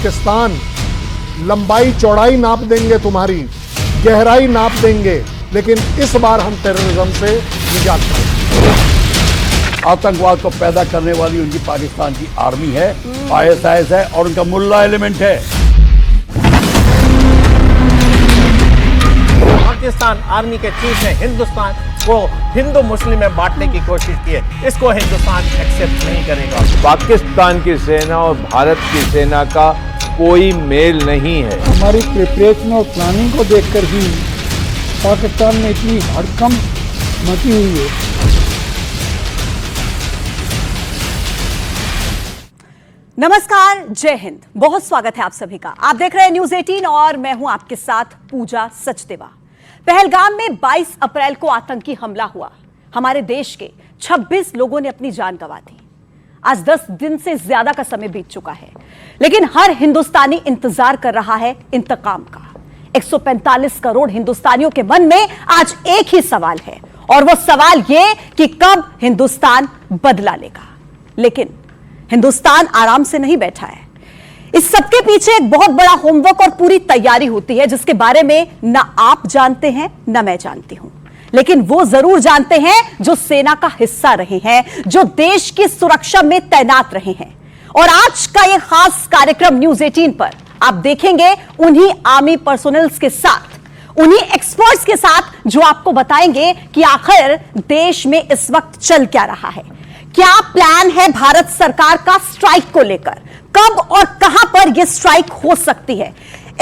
पाकिस्तान लंबाई चौड़ाई नाप देंगे, तुम्हारी गहराई नाप देंगे, लेकिन इस बार हम टेररिज्म से निजात पाएंगे। आतंकवाद को पैदा करने वाली उनकी पाकिस्तान की आर्मी है, ISIS है और उनका मुल्ला एलिमेंट है। पाकिस्तान आर्मी के चीफ ने हिंदुस्तान को हिंदू मुस्लिम में बांटने की कोशिश की है, इसको हिंदुस्तान एक्सेप्ट नहीं करेगा। पाकिस्तान की सेना और भारत की सेना का कोई मेल नहीं है। हमारी प्रिपरेशन और प्लानिंग को देखकर ही पाकिस्तान में इतनी हड़कंप मची हुई है। नमस्कार, जय हिंद, बहुत स्वागत है आप सभी का। आप देख रहे हैं न्यूज 18 और मैं हूं आपके साथ पूजा सचदेवा। पहलगाम में 22 अप्रैल को आतंकी हमला हुआ। हमारे देश के 26 लोगों ने अपनी जान गंवा दी। आज 10 दिन से ज्यादा का समय बीत चुका है, लेकिन हर हिंदुस्तानी इंतजार कर रहा है इंतकाम का। 145 करोड़ हिंदुस्तानियों के मन में आज एक ही सवाल है, और वो सवाल ये कि कब हिंदुस्तान बदला लेगा। लेकिन हिंदुस्तान आराम से नहीं बैठा है। इस सबके पीछे एक बहुत बड़ा होमवर्क और पूरी तैयारी होती है, जिसके बारे में ना आप जानते हैं ना मैं जानती हूं, लेकिन वो जरूर जानते हैं जो सेना का हिस्सा रहे हैं, जो देश की सुरक्षा में तैनात रहे हैं। और आज का ये खास कार्यक्रम न्यूज 18 पर आप देखेंगे उन्हीं आर्मी पर्सोनल्स के साथ, उन्हीं एक्सपर्ट्स के साथ, जो आपको बताएंगे कि आखिर देश में इस वक्त चल क्या रहा है, क्या प्लान है भारत सरकार का स्ट्राइक को लेकर, कब और कहां पर यह स्ट्राइक हो सकती है।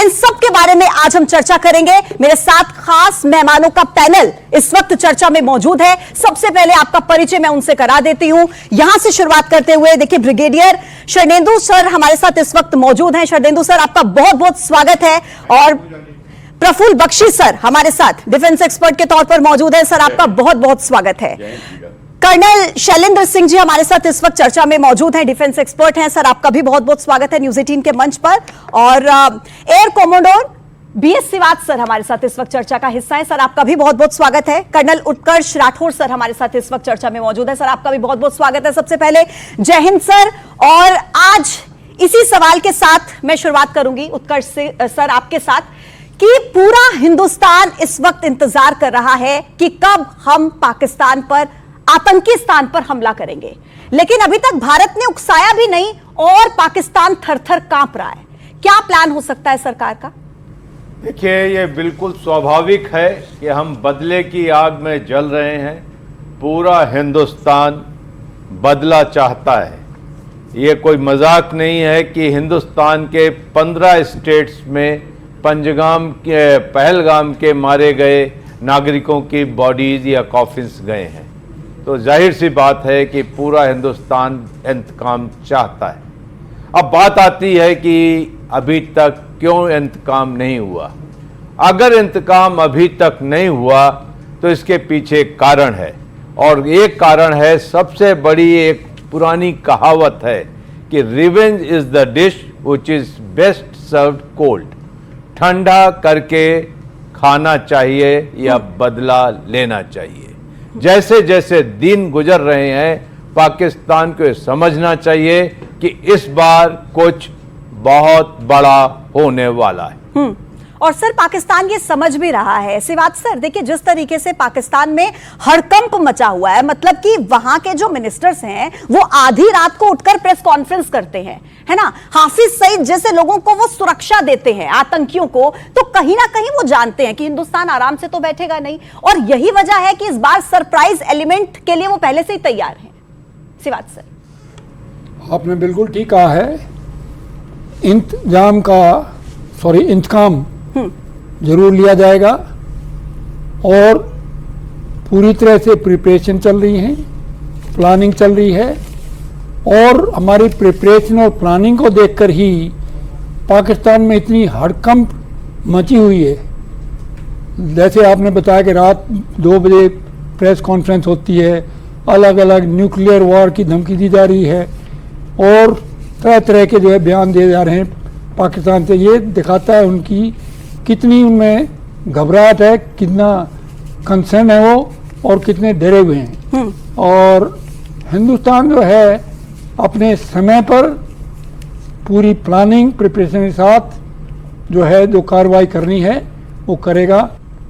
इन सब के बारे में आज हम चर्चा करेंगे। मेरे साथ खास मेहमानों का पैनल इस वक्त चर्चा में मौजूद है। सबसे पहले आपका परिचय मैं उनसे करा देती हूं। यहां से शुरुआत करते हुए देखिए, ब्रिगेडियर शरदेंदु सर हमारे साथ इस वक्त मौजूद हैं। शरदेंदु सर, आपका बहुत बहुत स्वागत है। और प्रफुल्ल बख्शी सर हमारे साथ डिफेंस एक्सपर्ट के तौर पर मौजूद है। सर, आपका बहुत बहुत स्वागत है। कर्नल शैलेंद्र सिंह जी हमारे साथ इस वक्त चर्चा में मौजूद हैं, डिफेंस एक्सपर्ट हैं। सर, आपका भी बहुत बहुत स्वागत है न्यूज 18 के मंच पर। और air commander BS Siwach sir हमारे साथ इस वक्त चर्चा का हिस्सा है। सर, आपका भी बहुत बहुत स्वागत है। कर्नल उत्कर्ष राठौर सर हमारे साथ इस वक्त चर्चा में मौजूद है। सर, आपका भी बहुत बहुत स्वागत है। सबसे पहले जय हिंद सर। और आज इसी सवाल के साथ मैं शुरुआत करूंगी उत्कर्ष से सर आपके साथ, कि पूरा हिंदुस्तान इस वक्त इंतजार कर रहा है कि कब हम पाकिस्तान पर, आतंकी स्थान पर हमला करेंगे, लेकिन अभी तक भारत ने उकसाया भी नहीं और पाकिस्तान थर-थर कांप रहा है। क्या प्लान हो सकता है सरकार का? देखिए, ये बिल्कुल स्वाभाविक है कि हम बदले की आग में जल रहे हैं। पूरा हिंदुस्तान बदला चाहता है। ये कोई मजाक नहीं है कि हिंदुस्तान के 15 स्टेट्स में पहलगाम के मारे गए नागरिकों की बॉडीज या कॉफिन्स गए हैं, तो जाहिर सी बात है कि पूरा हिंदुस्तान इंतकाम चाहता है। अब बात आती है कि अभी तक क्यों इंतकाम नहीं हुआ। अगर इंतकाम अभी तक नहीं हुआ तो इसके पीछे एक कारण है, और एक कारण है, सबसे बड़ी एक पुरानी कहावत है कि revenge is the dish which is best served cold. ठंडा करके खाना चाहिए या बदला लेना चाहिए। जैसे जैसे दिन गुजर रहे हैं, पाकिस्तान को समझना चाहिए कि इस बार कुछ बहुत बड़ा होने वाला है। और सर, पाकिस्तान ये समझ भी रहा है। ऐसी बात सर, देखिए जिस तरीके से पाकिस्तान में हड़कंप मचा हुआ है, मतलब कि वहां के जो मिनिस्टर्स हैं वो आधी रात को उठकर प्रेस कॉन्फ्रेंस करते हैं, है ना। हाफिज सईद जैसे लोगों को वो सुरक्षा देते हैं, आतंकियों को, तो कहीं ना कहीं वो जानते हैं कि हिंदुस्तान आराम से तो बैठेगा नहीं। और यही वजह है कि इस बार सरप्राइज एलिमेंट के लिए वो पहले से ही तैयार हैं। सिवाच सर, आपने बिल्कुल ठीक कहा है। इंतकाम जरूर लिया जाएगा, और पूरी तरह से प्रिपरेशन चल रही है, प्लानिंग चल रही है। और हमारी प्रिपरेशन और प्लानिंग को देखकर ही पाकिस्तान में इतनी हड़कंप मची हुई है। जैसे आपने बताया कि रात 2 बजे प्रेस कॉन्फ्रेंस होती है, अलग अलग न्यूक्लियर वॉर की धमकी दी जा रही है, और तरह तरह के जो है बयान दिए जा रहे हैं पाकिस्तान से। ये दिखाता है उनकी कितनी उनमें घबराहट है, कितना कंसर्न है वो, और कितने डरे हुए हैं। और हिंदुस्तान जो है अपने समय पर पूरी प्लानिंग प्रिपरेशन के साथ जो है जो कार्रवाई करनी है वो करेगा।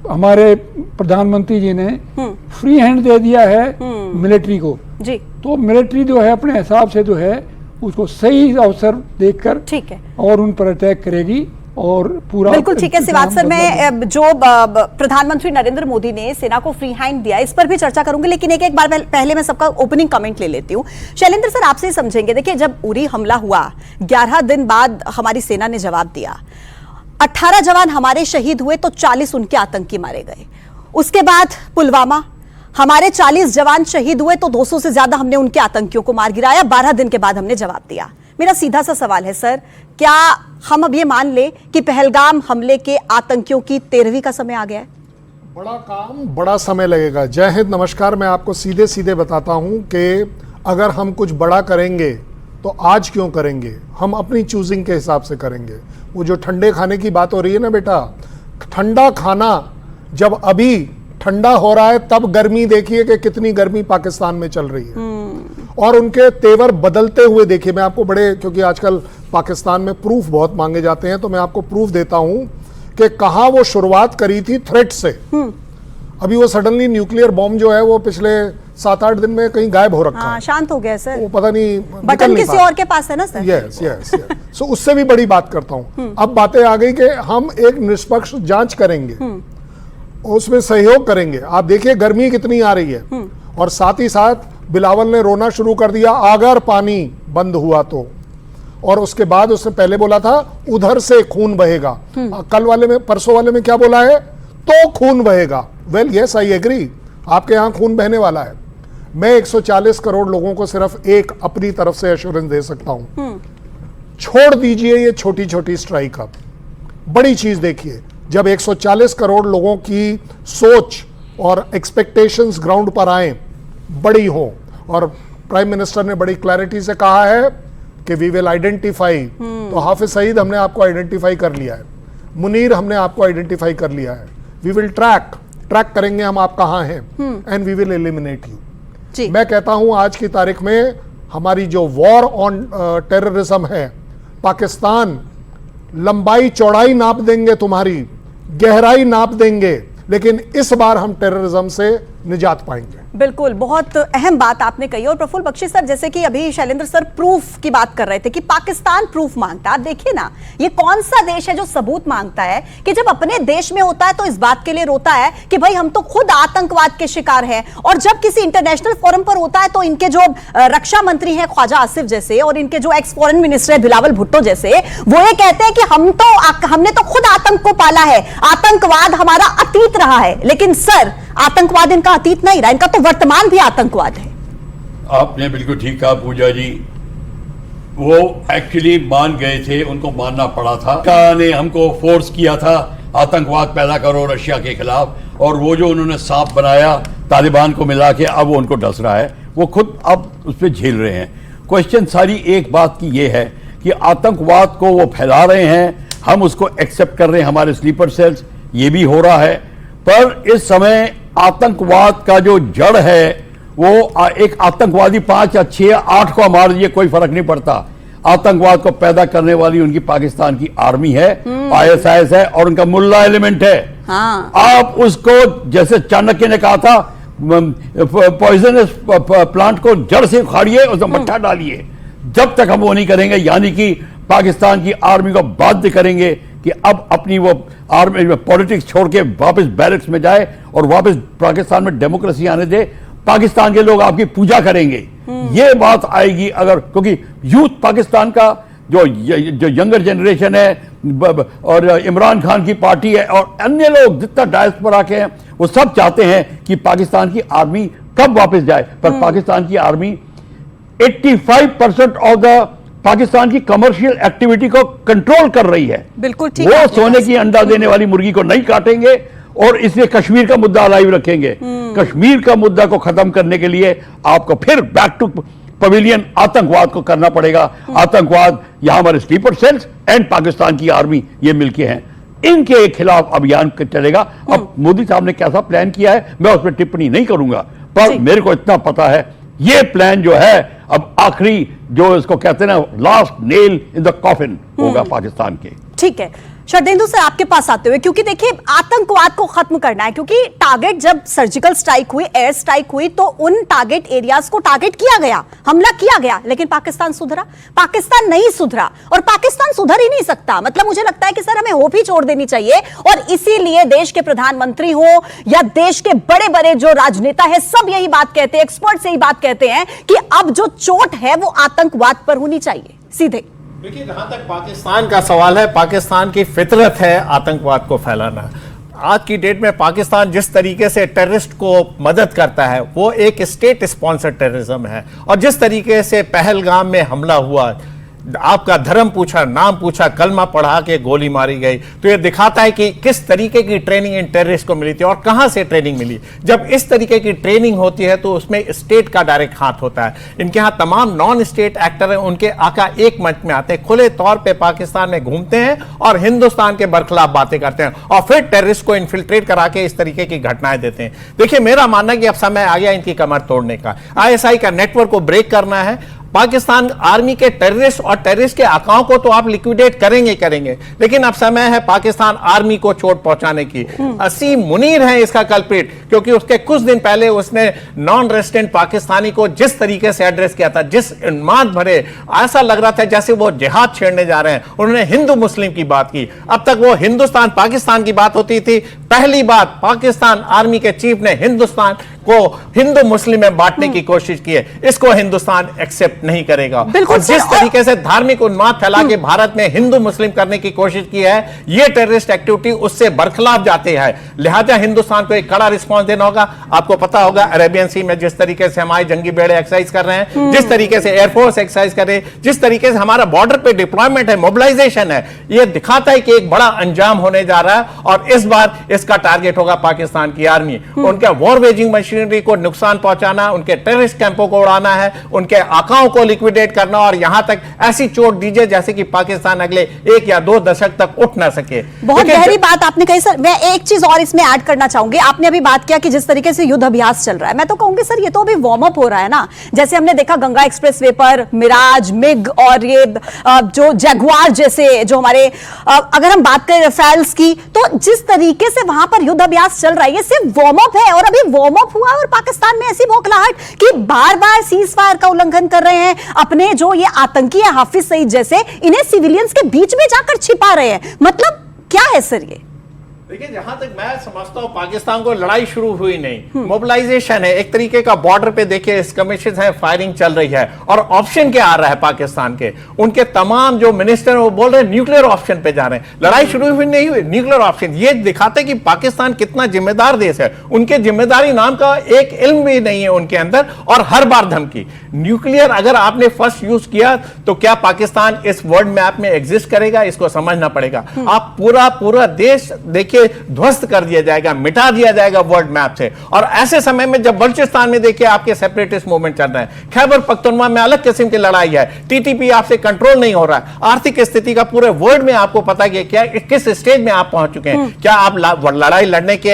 हमारे प्रधानमंत्री जी ने फ्री हैंड दे दिया है मिलिट्री को, जी, तो मिलिट्री जो है अपने हिसाब से जो है उसको सही अवसर देखकर ठीक है और उन पर अटैक करेगी और पूरा बिल्कुल ठीक है। सिवात सर, मैं जो प्रधानमंत्री नरेंद्र मोदी ने सेना को फ्री हैंड दिया इस पर भी चर्चा करूंगी, लेकिन एक बार पहले मैं सबका ओपनिंग कमेंट ले लेती हूं। शैलेंद्र सर, आपसे ही समझेंगे। देखिए, जब उरी हमला हुआ 11 दिन बाद हमारी सेना ने जवाब दिया, 18 जवान हमारे शहीद हुए तो 40 उनके आतंकी मारे गए। उसके बाद पुलवामा, हमारे 40 जवान शहीद हुए तो 200 से ज्यादा हमने उनके आतंकियों को मार गिराया। 12 दिन के बाद हमने जवाब दिया। मेरा सीधा सा सवाल है सर, क्या हम अब ये मान ले कि पहलगाम हमले के आतंकियों की 13वीं का समय आ गया है? बड़ा काम बड़ा समय लगेगा। जय हिंद, नमस्कार। मैं आपको सीधे सीधे बताता हूं कि अगर हम कुछ बड़ा करेंगे तो आज क्यों करेंगे, हम अपनी चूजिंग के हिसाब से करेंगे। वो जो ठंडे खाने की बात हो रही है ना बेटा, ठंडा खाना जब अभी ठंडा हो रहा है तब गर्मी देखिए कि कितनी गर्मी पाकिस्तान में चल रही है और उनके तेवर बदलते हुए देखिए। मैं आपको बड़े, क्योंकि आजकल पाकिस्तान में प्रूफ बहुत मांगे जाते हैं, तो मैं आपको प्रूफ देता हूं कि कहां वो शुरुआत करी थी थ्रेट से, अभी वो सडनली न्यूक्लियर बॉम्ब जो है वो पिछले 7-8 दिन में कहीं गायब हो रखा है, शांत हो गया सर। वो पता नहीं बटन किसी और के पास है ना sir. Yes yes yes. So उससे भी बड़ी बात करता हूं। अब बातें आ गई कि हम एक निष्पक्ष जांच करेंगे, उसमें सहयोग करेंगे। आप देखिए गर्मी कितनी आ रही है और साथ ही साथ बिलावल ने रोना शुरू कर दिया अगर पानी बंद हुआ तो, और उसके बाद उसने पहले बोला था उधर से खून बहेगा। कल वाले में, परसों वाले में क्या बोला है, तो खून बहेगा। वेल यस, आई एग्री, आपके यहां खून बहने वाला है। मैं 140 करोड़ लोगों को सिर्फ एक अपनी तरफ से एश्योरेंस दे सकता हूं, छोड़ दीजिए ये छोटी छोटी स्ट्राइक। अब बड़ी चीज देखिए, जब 140 करोड़ लोगों की सोच और एक्सपेक्टेशंस ग्राउंड पर आए, बड़ी हो, और प्राइम मिनिस्टर ने बड़ी क्लैरिटी से कहा है कि वी विल आइडेंटिफाई, तो हाफिज सईद हमने आपको आइडेंटिफाई कर लिया है, मुनीर हमने आपको आइडेंटिफाई कर लिया है, वी विल ट्रैक करेंगे हम आप कहां हैं, and we will eliminate you. मैं कहता हूं आज की तारीख में हमारी जो वॉर ऑन टेररिज्म है, पाकिस्तान लंबाई चौड़ाई नाप देंगे, तुम्हारी गहराई नाप देंगे, लेकिन इस बार हम टेररिज्म से निजात पाएंगे। बिल्कुल, बहुत अहम बात आपने कही। और प्रफुल्ल बख्शी सर, जैसे कि अभी शैलेंद्र सर प्रूफ की बात कर रहे थे कि पाकिस्तान प्रूफ मांगता है। आप देखिए ना, ये कौन सा देश है जो सबूत मांगता है कि जब अपने देश में होता है तो इस बात के लिए रोता है कि भाई हम तो खुद आतंकवाद के शिकार हैं, और जब किसी इंटरनेशनल फोरम पर होता है तो इनके जो रक्षा मंत्री हैं ख्वाजा आसिफ जैसे, और इनके जो एक्स फॉरेन मिनिस्टर है बिलावल भुट्टो जैसे, वो ये कहते हैं कि हमने तो खुद आतंक को पाला है, आतंकवाद हमारा अतीत रहा है। लेकिन सर, आतंकवाद इनका अतीत नहीं रहा, इनका तो वर्तमान भी आतंकवाद है। आपने बिल्कुल ठीक कहा पूजा जी, वो एक्चुअली मान गए थे, उनको मानना पड़ा था। अमेरिका ने हमको फोर्स किया था आतंकवाद पैदा करो रशिया के खिलाफ, और वो जो उन्होंने सांप बनाया तालिबान को मिला के, अब वो उनको डस रहा है, वो खुद अब उस पर झेल रहे हैं। क्वेश्चन सारी एक बात की ये है कि आतंकवाद को वो फैला रहे हैं, हम उसको एक्सेप्ट कर रहे हैं, हमारे स्लीपर सेल्स, ये भी हो रहा है। पर इस समय आतंकवाद का जो जड़ है वो एक आतंकवादी 5 या 6 या 8 को मार दिए, कोई फर्क नहीं पड़ता। आतंकवाद को पैदा करने वाली उनकी पाकिस्तान की आर्मी है, ISIS है, और उनका मुल्ला एलिमेंट है। हाँ। आप उसको, जैसे चाणक्य ने कहा था, पॉइजनस प्लांट को जड़ से उखाड़िए, उसमें मट्ठा डालिए। जब तक हम वो नहीं करेंगे, यानी कि पाकिस्तान की आर्मी को बाध्य करेंगे कि अब अपनी वो आर्मी पॉलिटिक्स छोड़ के वापस बैरक्स में जाए और वापस पाकिस्तान में डेमोक्रेसी आने दे, पाकिस्तान के लोग आपकी पूजा करेंगे। ये बात आएगी अगर, क्योंकि यूथ पाकिस्तान का जो यंगर जनरेशन है और इमरान खान की पार्टी है और अन्य लोग जितना डायस्पोरा के हैं, वो सब चाहते हैं कि पाकिस्तान की आर्मी कब वापस जाए। पर पाकिस्तान की आर्मी 85% ऑफ द पाकिस्तान की कमर्शियल एक्टिविटी को कंट्रोल कर रही है। बिल्कुल ठीक। वो सोने की अंडा देने वाली मुर्गी को नहीं काटेंगे, और इसलिए कश्मीर का मुद्दा लाइव रखेंगे। कश्मीर का मुद्दा को खत्म करने के लिए आपको फिर बैक टू पवेलियन आतंकवाद को करना पड़ेगा। आतंकवाद, यहां हमारे स्लीपर सेल्स एंड पाकिस्तान की आर्मी ये मिलके हैं, इनके खिलाफ अभियान चलेगा। अब मोदी साहब ने कैसा प्लान किया है मैं उस पर टिप्पणी नहीं करूंगा, पर मेरे को इतना पता है, ये प्लान जो है अब आखिरी जो इसको कहते हैं ना, last nail in the coffin होगा पाकिस्तान के। ठीक है, शरदेंदु सर आपके पास आते हुए, क्योंकि देखिए आतंकवाद को खत्म करना है, क्योंकि टारगेट जब सर्जिकल स्ट्राइक हुई, एयर स्ट्राइक हुई, तो उन टारगेट एरियाज को टारगेट किया गया, हमला किया गया, लेकिन पाकिस्तान सुधरा? पाकिस्तान नहीं सुधरा, और पाकिस्तान सुधर ही नहीं सकता। मतलब मुझे लगता है कि सर हमें होप ही छोड़ देनी चाहिए, और इसीलिए देश के प्रधानमंत्री हो या देश के बड़े बड़े जो राजनेता है, सब यही बात कहते हैं, एक्सपर्ट्स यही बात कहते हैं कि अब जो चोट है वो आतंकवाद पर होनी चाहिए सीधे। देखिए, जहां तक पाकिस्तान का सवाल है, पाकिस्तान की फितरत है आतंकवाद को फैलाना। आज की डेट में पाकिस्तान जिस तरीके से टेररिस्ट को मदद करता है वो एक स्टेट स्पॉन्सर्ड टेररिज्म है, और जिस तरीके से पहलगाम में हमला हुआ, आपका धर्म पूछा, नाम पूछा, कलमा पढ़ा के गोली मारी गई, तो ये दिखाता है कि किस तरीके की ट्रेनिंग इन टेररिस्ट को मिली थी और कहां से ट्रेनिंग मिली। जब इस तरीके की ट्रेनिंग होती है तो उसमें स्टेट का डायरेक्ट हाथ होता है। इनके यहां तमाम नॉन स्टेट एक्टर हैं, उनके आका एक मंच में आते हैं, खुले तौर पे पाकिस्तान में घूमते हैं और हिंदुस्तान के बरखिलाफ बातें करते हैं, और फिर टेररिस्ट को इन्फिल्ट्रेट करा के इस तरीके की घटनाएं देते हैं। देखिए, मेरा मानना है कि अब समय आ गया इनकी कमर तोड़ने का, ISI का नेटवर्क को ब्रेक करना है। पाकिस्तान आर्मी के टेररिस्ट और टेररिस्ट के आकाओं को तो आप लिक्विडेट करेंगे, लेकिन अब समय है पाकिस्तान आर्मी को चोट पहुंचाने की। असीम मुनीर है इसका कल्प्रिट, क्योंकि उसके कुछ दिन पहले उसने नॉन रेजिडेंट पाकिस्तानी को जिस तरीके से एड्रेस किया था, जिस उन्माद भरे, ऐसा लग रहा था जैसे वो जिहाद छेड़ने जा रहे हैं। उन्होंने हिंदू मुस्लिम की बात की, अब तक वो हिंदुस्तान पाकिस्तान की बात होती थी। पहली बात, पाकिस्तान आर्मी के चीफ ने हिंदुस्तान को हिंदू मुस्लिम में बांटने की कोशिश की है, इसको हिंदुस्तान एक्सेप्ट नहीं करेगा। और जिस तरीके से धार्मिक उन्माद फैला के भारत में हिंदू मुस्लिम करने की कोशिश की है, ये टेररिस्ट एक्टिविटी उससे बरखिलाफ जाते हैं। लिहाजा हिंदुस्तान को एक कड़ा रिस्पॉन्स देना होगा। आपको पता होगा अरेबियन सी में जिस तरीके से हमारे जंगी बेड़े एक्सरसाइज कर रहे हैं, जिस तरीके से एयरफोर्स एक्सरसाइज कर रहे हैं, जिस तरीके से हमारा बॉर्डर पे डिप्लॉयमेंट है, मोबिलाइजेशन है, ये दिखाता है कि एक बड़ा अंजाम होने जा रहा है, और इस बार इसका टारगेट होगा पाकिस्तान की आर्मी। उनका वॉर वेजिंग मशीनरी को नुकसान पहुंचाना, उनके टेररिस्ट कैंपों को उड़ाना है, उनके आकाओं को लिक्विडेट करना, और यहां तक ऐसी चोट दीजिए जैसे कि पाकिस्तान अगले 1 या 2 दशक तक उठ ना सके। बहुत गहरी बात आपने कही सर। मैं एक चीज और इसमें ऐड करना चाहूंगी। आपने अभी बात किया कि जिस तरीके से युद्ध अभ्यास चल रहा है, मैं तो कहूंगी सर ये तो अभी वार्म अप हो रहा है ना। जैसे हमने देखा गंगा एक्सप्रेसवे पर मिराज, मिग और ये जो जगुआर जैसे जो हमारे, अगर हम बात करें रफेल्स की, तो जिस तरीके से वहां पर युद्ध अभ्यास चल रहा है, ये सिर्फ वार्म अप है। और अभी वार्म अप हुआ और पाकिस्तान में ऐसी बौखलाहट कि बार बार सीज फायर का उल्लंघन कर रहे हैं, अपने जो ये आतंकी है हाफिज सईद जैसे, इन्हें सिविलियंस के बीच में जाकर छिपा रहे हैं। मतलब क्या है सर ये? देखिए, जहां तक मैं समझता हूं पाकिस्तान को लड़ाई शुरू हुई नहीं, मोबिलाइजेशन है एक तरीके का। बॉर्डर पे देखिए स्कर्मिशेस है, फायरिंग चल रही है, और ऑप्शन क्या आ रहा है पाकिस्तान के, उनके तमाम जो मिनिस्टर वो बोल रहे हैं न्यूक्लियर ऑप्शन पे जा रहे हैं। लड़ाई शुरू हुई नहीं हुई, न्यूक्लियर ऑप्शन। ये दिखाते कि पाकिस्तान कितना जिम्मेदार देश है। उनके जिम्मेदारी नाम का एक इल्म भी नहीं है उनके अंदर, और हर बार धमकी। न्यूक्लियर अगर आपने फर्स्ट यूज किया तो क्या पाकिस्तान इस वर्ल्ड मैप में एग्जिस्ट करेगा, इसको समझना पड़ेगा। आप पूरा देश देखिए ध्वस्त कर दिया जाएगा, मिटा दिया जाएगा वर्ल्ड मैप से। और ऐसे समय में जब बलूचिस्तान में देखिए आपके सेपरेटिस्ट मूवमेंट चल रहे हैं, खैबर पख्तूनख्वा में अलग किस्म की लड़ाई है, टीटीपी आपसे कंट्रोल नहीं हो रहा है, आर्थिक स्थिति का पूरे वर्ल्ड में आपको पता है कि क्या किस स्टेज में आप पहुंच चुके हैं। क्या आप लड़ाई लड़ने के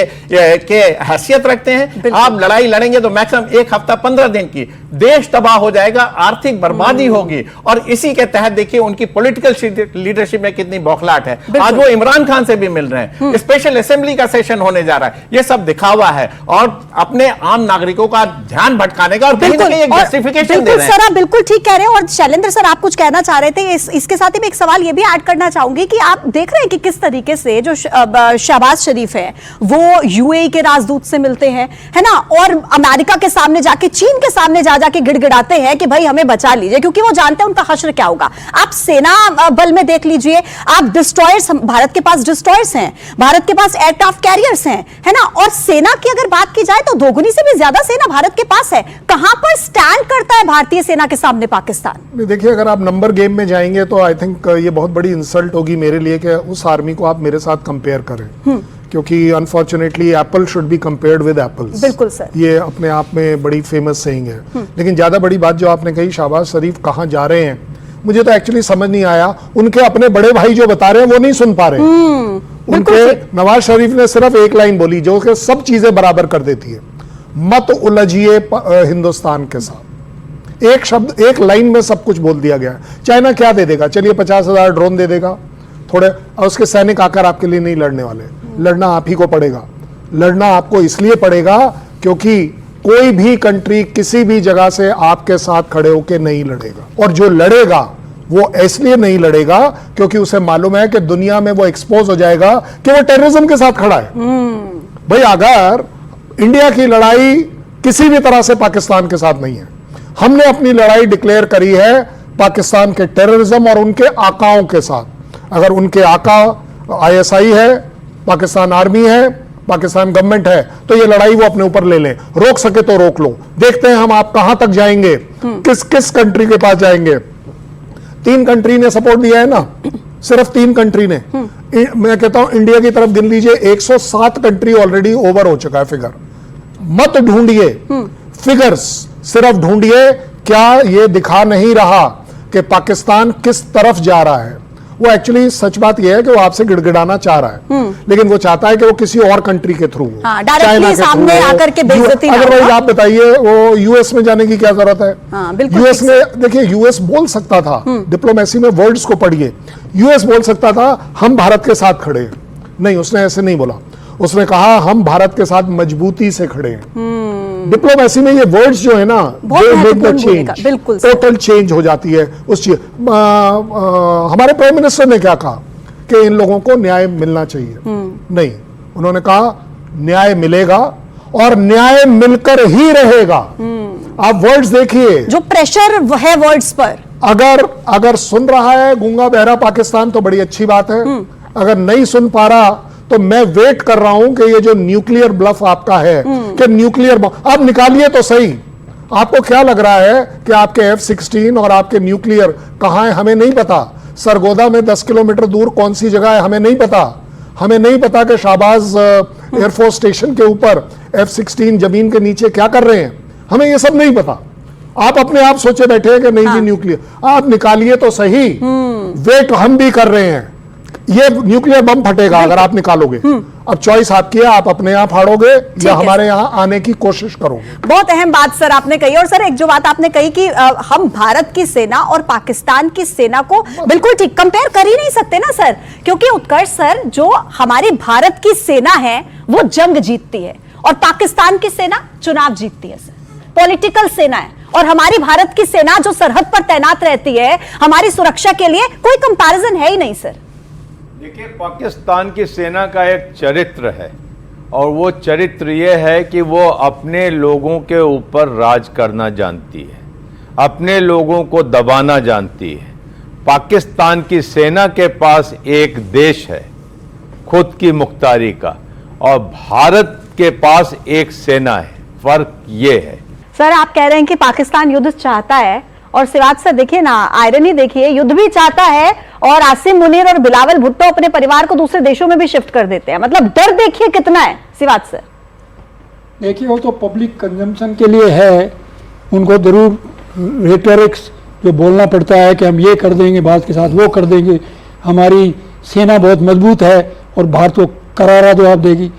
हैसियत रखते हैं? आप लड़ाई लड़ेंगे तो मैक्सिमम 1 हफ्ता 15 दिन की, देश तबाह हो जाएगा, आर्थिक बर्बादी होगी। और इसी के तहत देखिए उनकी पॉलिटिकल लीडरशिप में कितनी बौखलाहट है। आज वो इमरान खान से भी मिल रहे हैं, स्पेशल असेंबली का सेशन होने जा रहा है। ये सब दिखावा है और अपने आम नागरिकों का ध्यान भटकाने का, और बिल्कुल एक जस्टिफिकेशन दे रहे हैं। सर आप बिल्कुल ठीक कह रहे हैं। और शैलेंद्र सर आप कुछ कहना चाह रहे थे, इसके साथ ही मैं एक सवाल ये भी ऐड करना चाहूंगी कि आप देख रहे हैं कि किस तरीके से जो शहबाज शरीफ है वो UAE के राजदूत से मिलते हैं, है ना, और अमेरिका के सामने जाके, चीन के सामने जाके गिड़गिड़ाते हैं कि भाई हमें बचा लीजिए, क्योंकि वो जानते हैं उनका हश्र क्या होगा। आप सेना बल में देख लीजिए, आप डिस्ट्रॉयर्स, भारत के पास डिस्ट्रॉयर्स हैं, भारत के पास एयरक्राफ्ट कैरियर्स हैं, है ना, और सेना की अगर बात की जाए तो दोगुनी से भी ज्यादा सेना भारत के पास है। कहां पर स्टैंड करता है भारतीय सेना के सामने पाकिस्तान? देखिए, अगर आप नंबर गेम में जाएंगे तो आई थिंक ये बहुत बड़ी इंसल्ट होगी मेरे लिए कि उस आर्मी को आप मेरे साथ कंपेयर करें, क्योंकि unfortunately Apple should be compared with apples. बिल्कुल सर, ये अपने आप में बड़ी फेमस सेइंग है। लेकिन ज्यादा बड़ी बात जो आपने कही, शहबाज शरीफ कहां जा रहे हैं, मुझे तो एक्चुअली समझ नहीं आया। उनके अपने बड़े भाई जो बता रहे हैं वो नहीं सुन पा रहे। उनके नवाज शरीफ ने सिर्फ एक लाइन बोली जो कि सब चीजें बराबर कर देती है, मत उलझिए हिंदुस्तान के साथ। एक शब्द, एक लाइन में सब कुछ बोल दिया गया। चाइना क्या दे देगा? चलिए 50,000 ड्रोन दे देगा थोड़े, और उसके सैनिक आकर आपके लिए नहीं लड़ने वाले, लड़ना आप ही को पड़ेगा। लड़ना आपको इसलिए पड़ेगा क्योंकि कोई भी कंट्री किसी भी जगह से आपके साथ खड़े होकर नहीं लड़ेगा, और जो लड़ेगा वो इसलिए नहीं लड़ेगा क्योंकि उसे मालूम है कि दुनिया में वो एक्सपोज हो जाएगा कि वो टेररिज्म के साथ खड़ा है। भाई अगर इंडिया की लड़ाई किसी भी तरह से पाकिस्तान के साथ नहीं है, हमने अपनी लड़ाई डिक्लेयर करी है पाकिस्तान के टेररिज्म और उनके आकाओं के साथ। अगर उनके आका ISI है, पाकिस्तान आर्मी है, पाकिस्तान गवर्नमेंट है, तो ये लड़ाई वो अपने ऊपर ले लें, रोक सके तो रोक लो। देखते हैं हम आप कहां तक जाएंगे, किस किस कंट्री के पास जाएंगे। 3 कंट्री ने सपोर्ट दिया है ना, सिर्फ 3 कंट्री ने। मैं कहता हूं इंडिया की तरफ गिन लीजिए, 107 कंट्री ऑलरेडी ओवर हो चुका है फिगर। मत ढूंढिए फिगर्स, सिर्फ ढूंढिए क्या ये दिखा नहीं रहा कि पाकिस्तान किस तरफ जा रहा है। वो एक्चुअली सच बात यह है कि वो आपसे गिड़गिड़ाना चाह रहा है, लेकिन वो चाहता है कि वो किसी और कंट्री के थ्रू, डायरेक्टली सामने आकर के बेइज्जती ना हो। अदरवाइज आप बताइए वो यूएस में जाने की क्या जरूरत है? यूएस में देखिए, यूएस बोल सकता था, डिप्लोमेसी में वर्ड्स को पढ़िए, यूएस बोल सकता था हम भारत के साथ खड़े हैं। नहीं, उसने ऐसे नहीं बोला, उसने कहा हम भारत के साथ मजबूती से खड़े हैं। डिप्लोमेसी में ये वर्ड्स जो है ना, बिल्कुल टोटल चेंज हो जाती है उस चीज। हमारे प्राइम मिनिस्टर ने क्या कहा कि इन लोगों को न्याय मिलना चाहिए। नहीं, उन्होंने कहा न्याय मिलेगा और न्याय मिलकर ही रहेगा। आप वर्ड्स देखिए, जो प्रेशर है वर्ड्स पर, अगर सुन रहा है गूंगा बहरा पाकिस्तान तो बड़ी अच्छी बात है। अगर नहीं सुन पा रहा तो मैं वेट कर रहा हूं कि ये जो न्यूक्लियर ब्लफ आपका है कि न्यूक्लियर बम आप निकालिए तो सही। आपको क्या लग रहा है कि आपके F-16 और आपके न्यूक्लियर कहां है? हमें नहीं पता। सरगोदा में 10 किलोमीटर दूर कौन सी जगह है? हमें नहीं पता। हमें नहीं पता कि शाहबाज एयरफोर्स स्टेशन के ऊपर F-16 जमीन के नीचे क्या कर रहे हैं। हमें ये सब नहीं पता। आप अपने आप सोचे बैठे हैं कि नहीं जी न्यूक्लियर। आप निकालिए तो सही, वेट हम भी कर रहे हैं। ये न्यूक्लियर बम फटेगा अगर आप निकालोगे। अब चॉइस आपकी है, आप अपने यहाँ फाड़ोगे या हमारे यहाँ आने की कोशिश करोगे। बहुत अहम बात सर आपने कही। और सर एक जो बात आपने कही कि हम भारत की सेना और पाकिस्तान की सेना को बिल्कुल ठीक कंपेयर कर ही नहीं सकते ना सर, क्योंकि उत्कर्ष सर, जो हमारी भारत की सेना है वो जंग जीतती है और पाकिस्तान की सेना चुनाव जीतती है सर, पॉलिटिकल सेना है। और हमारी भारत की सेना जो सरहद पर तैनात रहती है हमारी सुरक्षा के लिए, कोई कंपैरिजन है ही नहीं सर। देखिए, पाकिस्तान की सेना का एक चरित्र है और वो चरित्र ये है कि वो अपने लोगों के ऊपर राज करना जानती है, अपने लोगों को दबाना जानती है। पाकिस्तान की सेना के पास एक देश है खुद की मुख्तारी का, और भारत के पास एक सेना है। फर्क ये है। सर आप कह रहे हैं कि पाकिस्तान युद्ध चाहता है, और सिवात सर देखिए ना, आयरनी देखिए, युद्ध भी चाहता है और आसिम मुनीर और बिलावल भुट्टो अपने परिवार को दूसरे देशों में भी शिफ्ट कर देते हैं। मतलब डर देखिए कितना है सिवात सर। देखिए, वो तो पब्लिक कंजम्पशन के लिए है, उनको जरूर रेटोरिक्स जो बोलना पड़ता है कि हम ये कर देंगे भारत के साथ, वो कर देंगे, हमारी सेना बहुत मजबूत है और भारत को करारा जवाब देगी।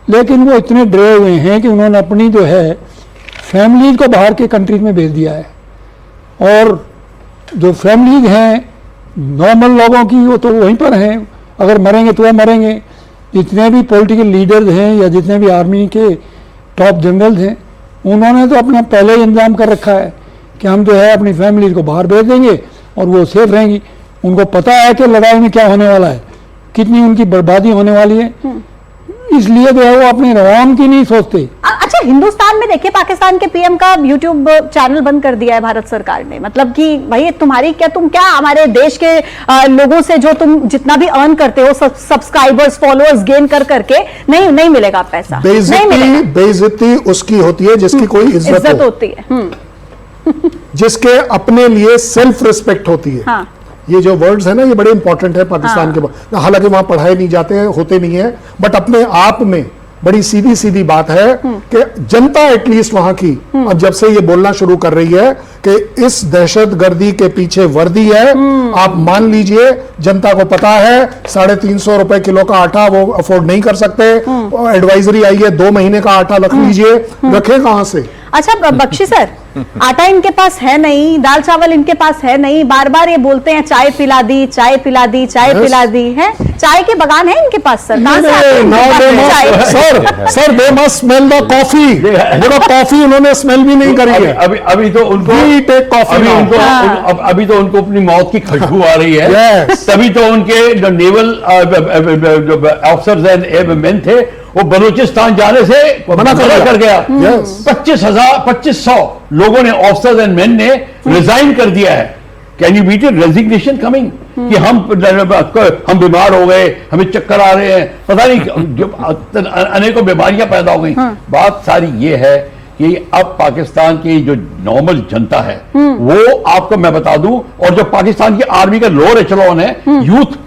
लेकिन वो इतने डरे हुए हैं कि उन्होंने अपनी जो है फैमिलीज को बाहर के कंट्रीज में भेज दिया है, और जो फैमिलीज हैं नॉर्मल लोगों की वो तो वहीं पर हैं, अगर मरेंगे तो वह मरेंगे। जितने भी पॉलिटिकल लीडर्स हैं या जितने भी आर्मी के टॉप जनरल्स हैं, उन्होंने तो अपना पहले ही इंतजाम कर रखा है कि हम जो है अपनी फैमिलीज को बाहर भेज देंगे और वो सेफ रहेंगी। उनको पता है कि लड़ाई में क्या होने वाला है, कितनी उनकी बर्बादी होने वाली है, इसलिए जो है वो अपने रवान की नहीं सोचते। अच्छा, हिंदुस्तान में देखिए पाकिस्तान के पीएम का यूट्यूब चैनल बंद कर दिया है भारत सरकार ने। मतलब कि भाई तुम्हारी क्या, तुम क्या हमारे देश के लोगों से जो तुम जितना भी अर्न करते हो, सब्सक्राइबर्स फॉलोअर्स गेन कर करके नहीं मिलेगा पैसा। बेइज्जती उसकी होती है जिसकी कोई इज्जत होती है, जिसके अपने लिए सेल्फ रिस्पेक्ट होती है। हाँ। ये जो वर्ड्स है ना, ये बड़े इंपॉर्टेंट है पाकिस्तान के। हालांकि वहां पढ़ाए नहीं जाते हैं, होते नहीं है, बट अपने आप में बड़ी सीधी सीधी बात है कि जनता एटलीस्ट वहां की अब जब से ये बोलना शुरू कर रही है कि इस दहशतगर्दी के पीछे वर्दी है। आप मान लीजिए जनता को पता है 350 रुपए किलो का आटा वो अफोर्ड नहीं कर सकते। एडवाइजरी आई है 2 महीने का आटा रख लीजिए, रखे कहां से? अच्छा बख्शी सर, आटा इनके पास है नहीं, दाल चावल इनके पास है नहीं, बार बार ये बोलते हैं चाय पिला दी, चाय पिला दी, चाय पिला दी है। चाय के बगान है इनके पास सर, कहां से आते हैं इनके पास चाय? Sir they must smell the coffee. देखो कॉफी उन्होंने स्मेल भी नहीं करी है। अभी तो उनको अभी तो उनको अपनी मौत की खुशबू आ रही है। Yes. तभी तो उनके जो नेवल ऑफिसर्स एंड मेन थे वो बलूचिस्तान जाने से मना कर गया। Yes. 2500 लोगों ने, ऑफिसर्स एंड मेन ने रिजाइन कर दिया है। Can you beat it? Resignation coming कि हम बीमार हो गए, हमें चक्कर आ रहे हैं, पता नहीं अनेकों बीमारियां पैदा हो गई। बात सारी ये है कि अब पाकिस्तान की जो नॉर्मल जनता है वो आपको मैं बता दूं, और जो पाकिस्तान की आर्मी का लोअर एचेलॉन है, youth,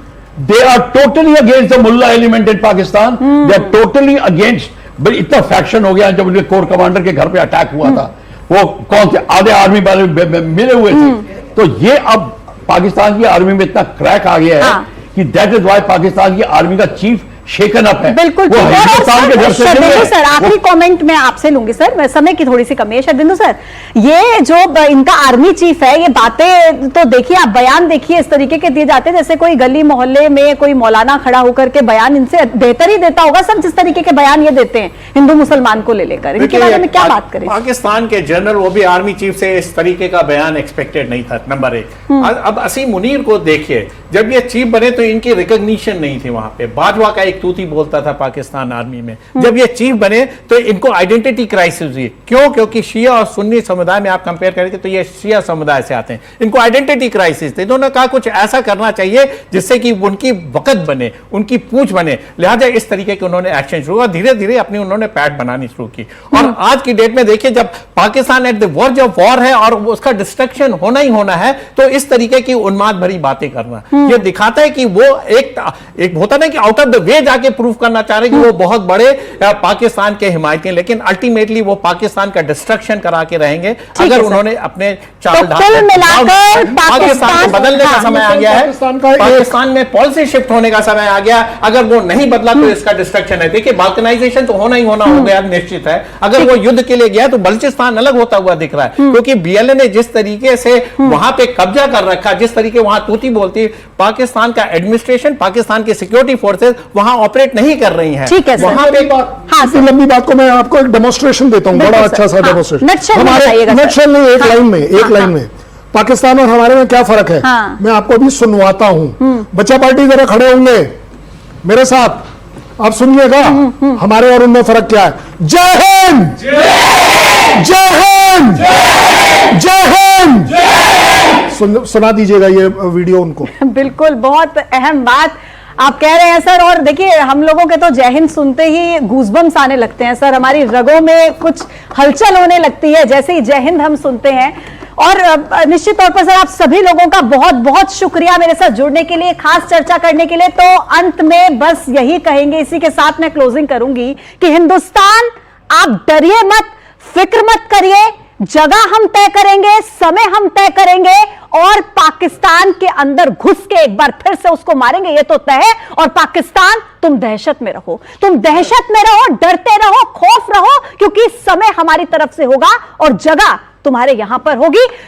they are totally against the मुल्ला element in Pakistan. They are totally against. इतना फैक्शन हो गया। जब उनके कोर कमांडर के घर पे अटैक हुआ था, वो कौन से आधे आर्मी वाले मिले हुए थे। तो ये अब पाकिस्तान की आर्मी में इतना क्रैक आ गया है कि दैट इज वाई पाकिस्तान की आर्मी का चीफ शेकन अप है। बिल्कुल। वो हिंदुस्तान के घर से बिंदु सर, आखिरी कमेंट मैं आपसे लूंगी सर, मैं समय की थोड़ी सी कमी है। बिंदु सर, ये जो इनका आर्मी चीफ है, ये बातें तो देखिए, आप बयान देखिए इस तरीके के दिए जाते हैं जैसे कोई गली मोहल्ले में कोई मौलाना खड़ा होकर के बयान इनसे बेहतर ही देता होगा सर, जिस तरीके के बयान ये देते हैं हिंदू मुसलमान को ले लेकर। इनके बारे में क्या बात करें? पाकिस्तान के जनरल, वो भी आर्मी चीफ से इस तरीके का बयान एक्सपेक्टेड नहीं था, नंबर एक। अब असीम मुनीर को देखिए, जब ये चीफ बने तो इनकी रिकॉग्निशन नहीं थी वहां पे। बाजवा का एक तूती बोलता था पाकिस्तान आर्मी में। जब ये चीफ बने तो इनको आइडेंटिटी क्राइसिस हुई। क्यों? क्योंकि शिया और सुन्नी समुदाय में आप कंपेयर करेंगे तो ये शिया समुदाय से आते हैं। इनको आइडेंटिटी क्राइसिस थे। इन्होंने कहा कुछ ऐसा करना चाहिए जिससे कि उनकी वक़्त बने, उनकी पूंछ बने। लिहाजा इस तरीके के उन्होंने एक्शन शुरू, और धीरे धीरे अपनी उन्होंने पैठ बनानी शुरू की। और आज की डेट में देखिए, जब Pakistan at the verge of war है और उसका डिस्ट्रक्शन होना ही होना है, तो इस तरीके की उन्माद भरी बातें करना यह दिखाता है कि वो एक होता ना कि आउट ऑफ द वे जाके प्रूव करना चाह रहे कि वो बहुत बड़े पाकिस्तान के हिमायती हैं, लेकिन अल्टीमेटली वो पाकिस्तान का डिस्ट्रक्शन करा के रहेंगे अगर उन्होंने अपने चाल मिलाकर पाकिस्तान को बदलने का समय आ गया है। पाकिस्तान में पॉलिसी शिफ्ट होने का समय आ गया। अगर वो नहीं बदला तो इसका डिस्ट्रक्शन है। देखिए, बाल्कनाइजेशन तो होना ही होना हो गया, निश्चित है। अगर वो युद्ध के लिए गया तो बलूचिस्तान अलग होता हुआ दिख रहा है, क्योंकि बीएलए ने जिस तरीके से वहां पे कब्जा कर रखा, जिस तरीके वहां तूती बोलती, पाकिस्तान का एडमिनिस्ट्रेशन, पाकिस्तान की सिक्योरिटी फोर्सेस वहां ऑपरेट नहीं कर रही हैं। ठीक है सर। वहां पे इतनी लंबी बात को मैं आपको एक डेमोन्स्ट्रेशन देता हूं, बड़ा अच्छा सा डेमोन्स्ट्रेशन। नटशेल नहीं, एक लाइन में, एक लाइन में पाकिस्तान और हमारे में क्या फर्क है मैं आपको अभी सुनवाता हूं। बच्चा पार्टी जरा खड़े होंगे मेरे साथ, आप सुनिएगा हमारे और उनमें फर्क क्या है। जय हिंद, जय हिंद, जय हिंद। सुना दीजिएगा ये वीडियो उनको। बिल्कुल, बहुत अहम बात आप कह रहे हैं सर। और देखिए, हम लोगों के तो जय हिंद सुनते ही गूज़बम्स आने लगते हैं सर, हमारी रगों में कुछ हलचल होने लगती है जैसे ही जय हिंद हम सुनते हैं। और निश्चित तौर पर सर, आप सभी लोगों का बहुत बहुत शुक्रिया मेरे साथ जुड़ने के लिए, खास चर्चा करने के लिए। तो अंत में बस यही कहेंगे, इसी के साथ मैं क्लोजिंग करूंगी कि हिंदुस्तान, आप डरिए मत, फिक्र मत करिए, जगह हम तय करेंगे, समय हम तय करेंगे, और पाकिस्तान के अंदर घुस के एक बार फिर से उसको मारेंगे, ये तो तय है। और पाकिस्तान, तुम दहशत में रहो, तुम दहशत में रहो, डरते रहो, खौफ रहो, क्योंकि समय हमारी तरफ से होगा और जगह तुम्हारे यहां पर होगी।